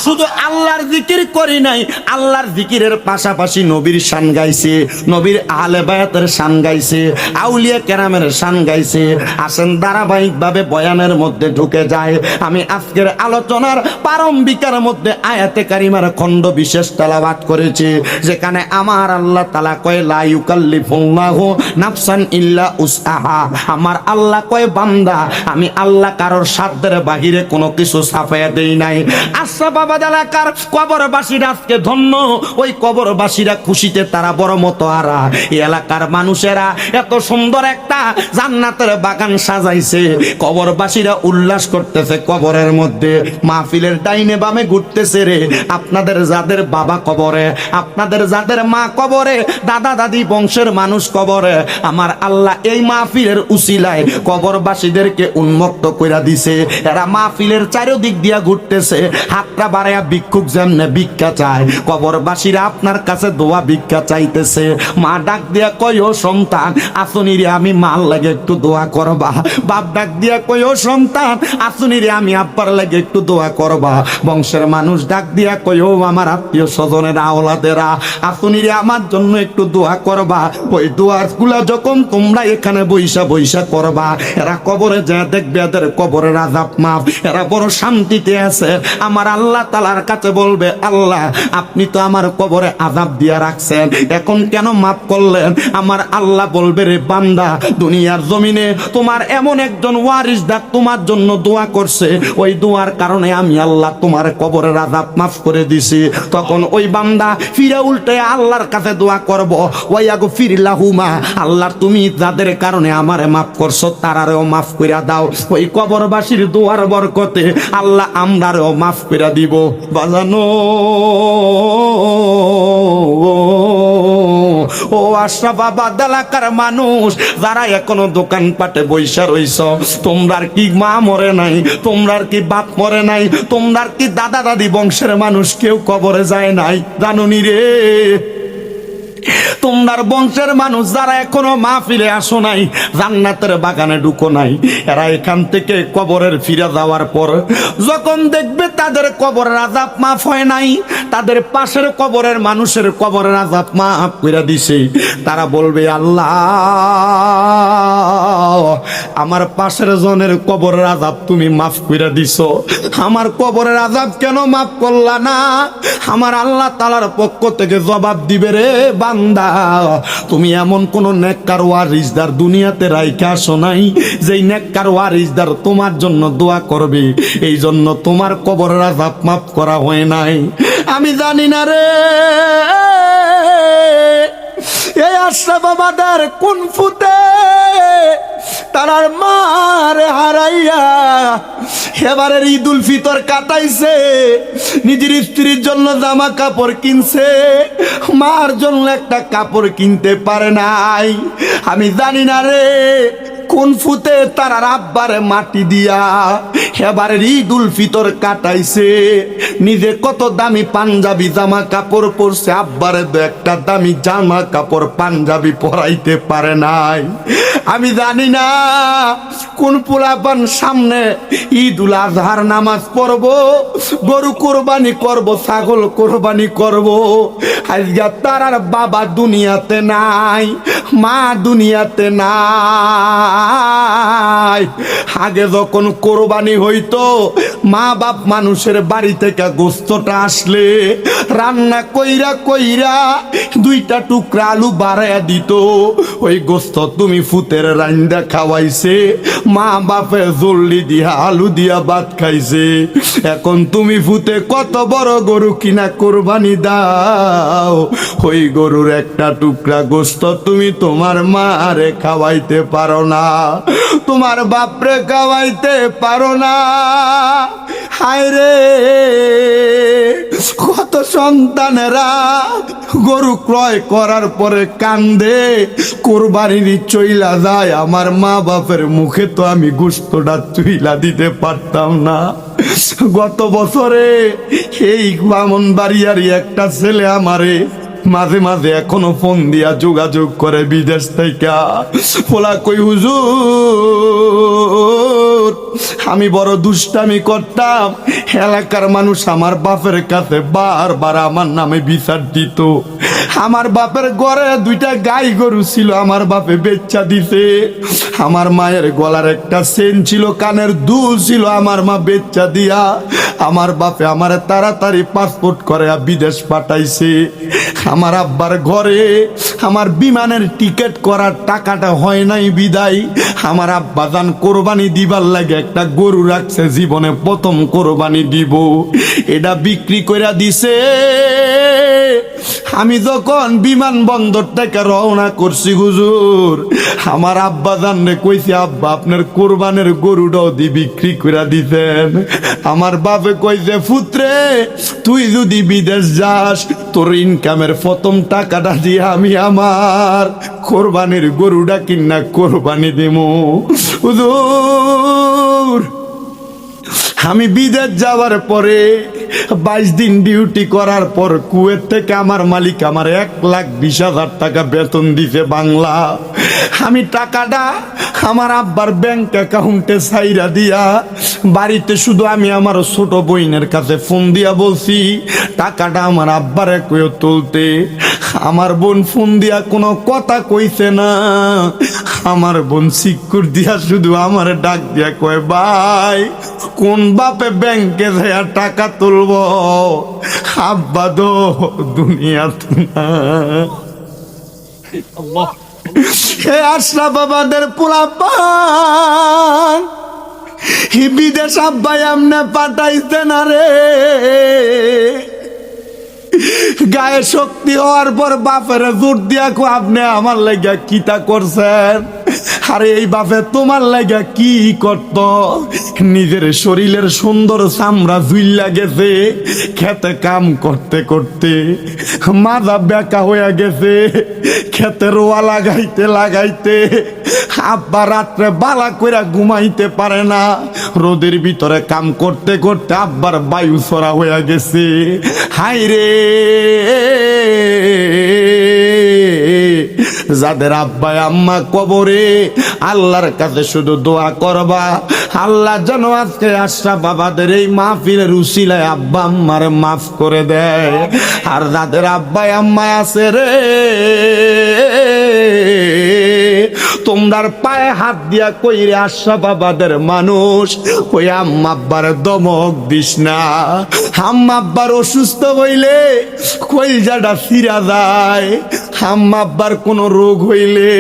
শুধু আল্লাহর জিকির করি নাই, আল্লাহর জিকিরের পাশাপাশি নবীর শান গাইছে, নবীর আহলে বায়াতের শান গাইছে, আউলিয়া কেরামের শান গাইছে। আসেন ধারাবাহিকভাবে বয়ানের মধ্যে ঢুকে যায়। আমি আজকের আলোচনার প্রারম্ভিকার মধ্যে আয়াতে কারিমার খণ্ড বিশেষ তেলাওয়াত করেছি, যেখানে আমার আল্লাহ তাআলা কয় লা ইউকাল্লিফুল্লাহু নাফসান ইল্লা উসআহা। আমার আল্লাহ কয় বান্দা, আমি আল্লাহ কারোর সাধ্যের বাহিরে কোনো কিছু ছাপায়া দেই নাই। আশরাফাবাদ এলাকার কবরবাসীরা আজকে ধন্য, ওই কবরবাসীরা খুশিতে তারা বড় মতোয়ারা। এই এলাকার মানুষেরা এত সুন্দর একটা জান্নাতের বাগান সাজাইছে, কবরবাসীরা উল্লাস করতেছে কবরের মধ্যে, মাহফিলের ডাইনে বামে ঘুরতেছে রে। আপনাদের যাদের বাবা কবরে, আপনাদের যাদের মা কবরে, দাদা দাদি বংশের মানুষ কবরে, আমার আল্লাহ এই মাহফিলের উসিলায় কবরবাসীদেরকে উন্মুক্ত কইরা দিছে। এরা মাহফিলের চারিদিক দিয়া ঘুরতেছে, হাতটা বাড়ায়া ভিক্ষুক যেমনে ভিক্ষা চায়, কবরবাসীরা আপনার কাছে দোয়া ভিক্ষা চাইতেছে। মা ডাক দিয়া কয় ও সন্তান আসুনি রে, আমি মার লাগে একটু দোয়া করবা। বাপ ডাক দিয়া কয় ও সন্তান আসুনি রে, আমি আব্বার লাগে একটু দোয়া করবা। বংশের মানুষ ডাক দিয়া কয় ও আমার আত্মীয় স্বজনের আওলাদেরা আসুনি রে, আমার জন্য একটু দোয়া করবা। ওই দোয়ার গুলা যখন তোমরা এখানে বইসা বইসা করবা, এরা কবরে যা দেখবে এদের কবরের আযাব মাফ, এরা বড় শান্তিতে আছে। আমার আল্লাহ তাআলার কাছে বলবে, আল্লাহ আপনি তো আমার কবরে আযাব দিয়া রাখছেন, এখন কেন মাফ করলেন? আমার আল্লাহ বলবে, রে বান্দা, দুনিয়ার জমিনে তোমার এমন একজন ওয়ারিসদার তোমার জন্য দোয়া করছে, ওই দোয়ার কারণে আমি আল্লাহ তোমার কবরের আযাব মাফ করে দিছি। তখন ওই বান্দা ফিরে উল্টে আল্লাহর কাছে দোয়া করব, ওয়াগফিরলাহুমা, আল্লাহ তুমি যাদের কারণে আমারে মাফ করছো তারারেও মাফ কইরা দাও। ওই কবরবাসীর দোয়ার বরকতে আল্লাহ আমরারেও মাফ কইরা দিব। বাজানো ও আশরাফাবাদ এলাকার মানুষ যারা এখনো দোকানপাটে বইসা রইছ, তোমরার কি মা মরে নাই, তোমরার কি বাপ মরে নাই, তোমরার কি দাদা দাদি বংশের মানুষ কেউ কবরে যায় নাই? জানুনি রে, তোমার বংশের মানুষ যারা এখনো মাহফিলে আসো নাই, জান্নাতের বাগানে ঢুকো নাই, এরা এখান থেকে কবরের ফিরে যাওয়ার পর যখন দেখবে তাদের কবরের আযাব মাফ হয় নাই, তাদের পাশের কবরের মানুষের কবরের আযাব মাফ করে দিছে, তারা বলবে, আল্লাহ আমার পাশের জনের কবরের আযাব তুমি মাফ করে দিছো, আমার কবরের আযাব কেন মাফ করলা না? আমার আল্লাহ তাআলার পক্ষ থেকে জবাব দিবে, রে বান্দা, তুমি এমন কোন নেককার ওয়ারিসদার দুনিয়াতে রাইখা আসো নাই যেই নেককার ওয়ারিসদার তোমার জন্য দোয়া করবে, এই জন্য তোমার কবরের আযাব মাফ করা হয় নাই। আমি জানি না রে এই আশরাফাবাদের কোন ফুতে তারার মারে হারাইয়া এবারের ঈদুল ফিতর কাটাইছে, নিজের স্ত্রীর জন্য জামা কাপড় কিনছে, মার জন্য একটা কাপড় কিনতে পারে নাই। আমি জানি না রে কোন ফুতে তারার আব্বারে মাটি দিয়া এবারের ঈদুল ফিতর কাটাইছে, নিজে কত দামি পাঞ্জাবি জামা কাপড় পরছে, আব্বারে তো একটা দামি জামা কাপড় পাঞ্জাবি পরাইতে পারে নাই। আমি জানি না কোন পোলাপান সামনে ঈদুল আজহার নামাজ পড়ব, গরু কোরবানি করব, ছাগল কোরবানি করব, আজকে তারার বাবা দুনিয়াতে নাই, মা দুনিয়াতে নাই। আগে যখন কোরবানি হইতো, মা বাপ মানুষের বাড়ি থেকে গোস্তটা আসলে রান্না কইরা কইরা 2টা টুকরা আলু বাড়াইয়া দিত, ওই গোস্ত তুমি ফুতের রান্দা খাওয়াইছে, মা বাপে জল্লি দিয়া আলু দিয়া ভাত খাইছে। এখন তুমি ফুতে কত বড় গরু কিনা কোরবানি দাও, ওই গরুর একটা টুকরা গোস্ত তুমি তোমার মারে খাওয়াইতে পারো না, তোমার বাপরে খাওয়াইতে পারো না। হায় রে, কত সন্তানেরা গরু ক্রয় করার পরে কান্দে, কোরবানির চইলা যায়, আমার মা বাপের মুখে তো আমি গোস্তটা চুইলা দিতে পারতাম না। গত বছরে এই ব্রাহ্মণবাড়িয়ারই একটা ছেলে আমারে মাঝে মাঝে এখনো ফোন দিয়া যোগাযোগ করে বিদেশ থেকে। পোলা কই হুজুর আমি বড় দুষ্টামি করতাম, এলাকার মানুষ আমার বাপের কাছে বারবার আমার নামে বিচার দিত। আমার বাপের ঘরে 2টা গাই গরু ছিল, আমার বাপে বেচ্চা দিছে। আমার মায়ের গলার একটা চেন ছিল, কানের দুল ছিল, আমার মা বেচ্চা দিয়া আমার বাপে আমার তাড়াতাড়ি পাসপোর্ট করে বিদেশ পাঠাইছে। আমার আব্বার ঘরে আমার বিমানের টিকিট করার টাকাটা হয় নাই বিদায় আমার আব্বা জান কোরবানি দিবার লাগে একটা গরু রাখছে, জীবনে প্রথম কোরবানি দিব, এটা বিক্রি কইরা দিছে। আমি যখন বিমানবন্দর থেকে রওনা করছি হুজুর, আমার আব্বা জানরে কইছি আব্বা আপনার কোরবানের গরুটাও দি বিক্রি করে দিতেন। আমার বাপে কইছে পুত্রে তুই যদি বিদেশ যাস তোর ইনকামের প্রথম টাকাটা দিয়ে আমি আমার কোরবানির গরুটা কিনা কোরবানি দিমু। হুজুর আমি বিদেশ যাওয়ার পরে 22 দিন ডিউটি করার পর কুয়েত থেকে আমার মালিক আমার 1,20,000 টাকা বেতন দিছে বাংলা। আমি টাকাটা আমার আব্বার ব্যাংক অ্যাকাউন্টে ছাইরা দিয়া বাড়িতে শুধু আমি আমার ছোট বোনের কাছে ফোন দিয়া বলছি টাকাটা আমার আব্বারে কইও তুলতে। আমার বোন ফোন দিয়া কোনো কথা কইছে না, আমার বোন সিক্কুর দিয়া শুধু আমার ডাক দিয়া কয় ভাই কোন বাপে ব্যাংকে যাইয়া টাকা তুলব, আব্বা দো দুনিয়াতে না। হে আশরাফ বাবাদের পোলাপান বিদেশ আব্বাই আমনে পাঠাইছে না রে। গায়ে শক্তি হওয়ার পর বাপের জোর দিয়া কো আপনি আমার লাগিয়া কিতা করছেন, আরে এই বাপে তোমার লাগিয়া কি করত, নিজের শরীরের সুন্দর চামড়া ঝুইল্লা গেছে খেতে কাম করতে করতে, মাজা বেকা হয়ে গেছে খেতে রোয়া লাগাইতে লাগাইতে, আব্বা রাত্রে বালা কইরা ঘুমাইতে পারে না, রোদের ভিতরে কাম করতে করতে আব্বার বায়ু ছড়া হয়ে গেছে। হাই রে যাদের আব্বা আম্মা কবরে আল্লাহর কাছে শুধু দোয়া করবা আল্লাহ যেন আজকে আশরাফ বাবাদের এই মাহফিলের উসিলায় আব্বা আম্মারে মাফ করে দেয়। আর যাদের আব্বা আম্মা আছে রে তোমরার পায়ে হাত দিয়া কইরে আশরাফ বাবাদের মানুষ ওই আম্মা আব্বার দমক দিস না। আম্মা আব্বার অসুস্থ হইলে কইলজাটা ছিঁড়া যায়, আম্মা আব্বার কোনো রোগ হইলে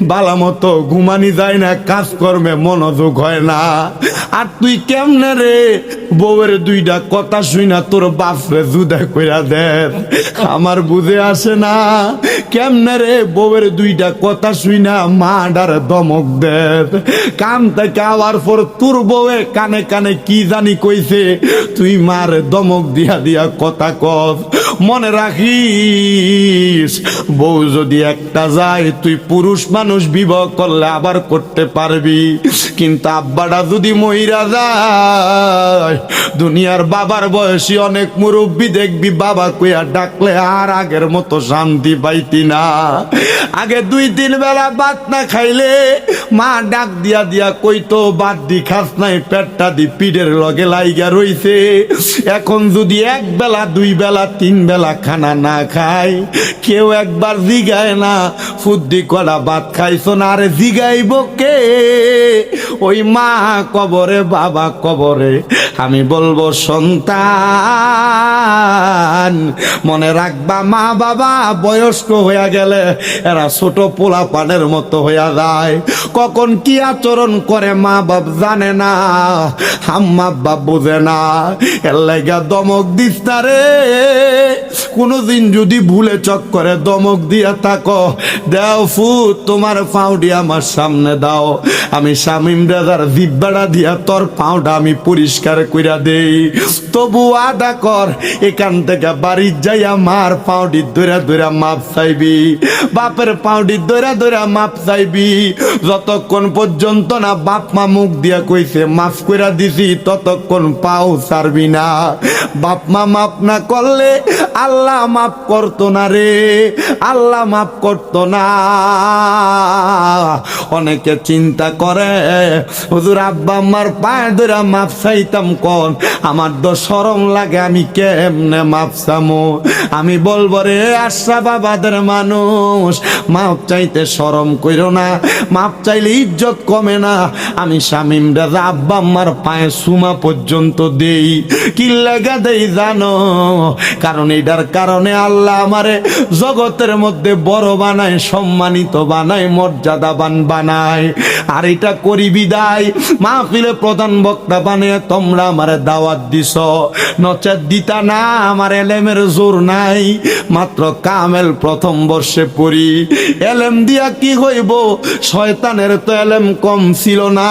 বালা মতো ঘুমানি যায় না, কাজকর্মে মনোযোগ হয় না। আর তুই কেমনে রে বউয়ের 2টা কথা শুই না তোর বাপরে জুদা কইরা দে, আমার বুঝে আসে না কেমনে রে বউয়ের 2টা কথা শুই না মাডার দমক দে। কান থেকে আওয়ার পর তোর বউয়ে কানে কানে কি জানি কইছে, তুই মার দমক দিয়া দিয়া কথা কস। মনে রাখিস বউ যদি একটা যায় তুই পুরুষ মানুষ বিবাহ করলে আবার করতে পারবি, কিন্তু আব্বাটা যদি মহিরা যায় দুনিয়ার বাবার বয়সী অনেক মুরব্বী দেখবি বাবা কইয়া ডাকলে আর আগের মতো শান্তি পাইতি না। আগে 2-3 বেলা ভাত না খাইলে মা ডাক দিয়া দিয়া কইতো ভাত দি খাস নাই পেটটা দি পিঠের লগে লাইগা রইছে। এখন যদি 1 বেলা 2 বেলা 3 বেলা খানা না খায় কেউ একবার জিগায় না ফুদ্দি করা ভাত খাইছো না, আরে জিগাইব কে? ওই মা কবরে বাবা কবরে। আমি বলবো সন্তান মনে রাখবা মা বাবা বয়স্ক হইয়া গেলে এরা ছোট পোলা পানের মতো হইয়া যায়, কখন কি আচরণ করে মা বাপ জানে না, আম্মা বাপ বুঝে না। এর লাগা দমক দিস না রে, কোনদিন যদি ভুলে চক্করে দমক দিয়া থাকো দাও ফুট তোমার পাউডি আমার সামনে দাও, আমি শামিম রাজার জিব্বাটা দিয়া তোর পাউডা আমি পরিষ্কার কইরা দেই। তবু আদা কর এখান থেকে বাড়ি যাইয়া মার পাউডি ধরে ধরে মাপ চাইবি, বাপের পাউডি ধরে ধরে মাপ চাইবি। যতক্ষণ পর্যন্ত না বাপ মা মুখ দিয়া কইছে মাফ কইরা দিছি ততক্ষণ পাও ছাড়বি না। বাপ মা মাপ না করলে আল্লাহ মাফ করতো না রে, আল্লাহ মাফ করতো না। অনেকে চিন্তা করে হুজুর আব্বা আম্মার পায়ে ধরে মাফ চাইতাম কোন, আমার তো শরম লাগে, আমি কেমনে মাফ চামো? আমি বলবো রে আশরাফাবাদের মানুষ, মাফ চাইতে শরম কইরো না, মাফ চাইলে ইজ্জত কমে না। আমি শামিম রাজা আব্বা আম্মার পায়ে সুমা পর্যন্ত দেই, কি লাগা দেই জানো? কারণ এটার কারণে আল্লাহ আমারে জগতের মধ্যে বড় বানায়, সম্মানিত বানায়, মর্যাদাবান বানায়। আর এটা করি বিদায় মাহফিলে প্রধান বক্তা বানিয়ে তোমরা আমারে দাওয়াত দিছ, নচেত দিতা না। আমার এলেমের জোর নাই, মাত্র কামেল প্রথম বর্ষে পড়ি। এলেম দিয়া কি হইব? শয়তানের তো এলেম কম ছিল না।